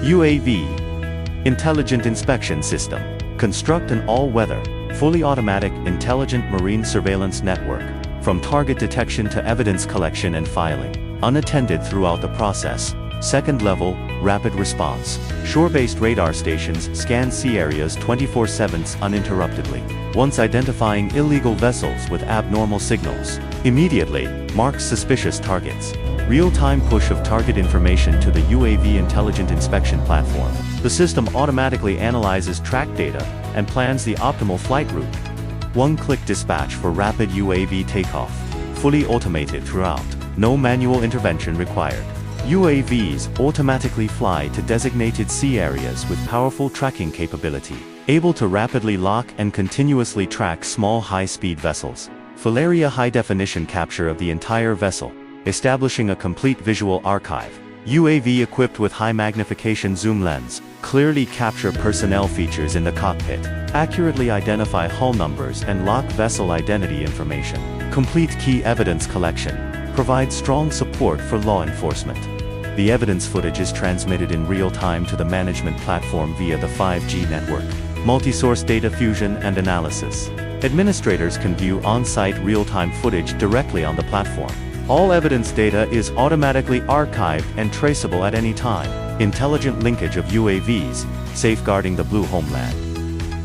UAV, Intelligent Inspection System. Construct an all-weather, fully automatic, intelligent marine surveillance network, from target detection to evidence collection and filing, unattended throughout the process. Second level, rapid response. Shore-based radar stations scan sea areas 24/7 uninterruptedly. Once identifying illegal vessels with abnormal signals, immediately marks suspicious targets. Real-time push of target information to the UAV Intelligent Inspection Platform. The system automatically analyzes track data and plans the optimal flight route. One-click dispatch for rapid UAV takeoff. Fully automated throughout. No manual intervention required. UAVs automatically fly to designated sea areas with powerful tracking capability, able to rapidly lock and continuously track small high-speed vessels. Full area high-definition capture of the entire vessel, establishing a complete visual archive. UAV equipped with high-magnification zoom lens, clearly capture personnel features in the cockpit, accurately identify hull numbers and lock vessel identity information. Complete key evidence collection, provides strong support for law enforcement. The evidence footage is transmitted in real time to the management platform via the 5G network. Multi-source data fusion and analysis. Administrators can view on-site real-time footage directly on the platform. All evidence data is automatically archived and traceable at any time. Intelligent linkage of UAVs, safeguarding the blue homeland.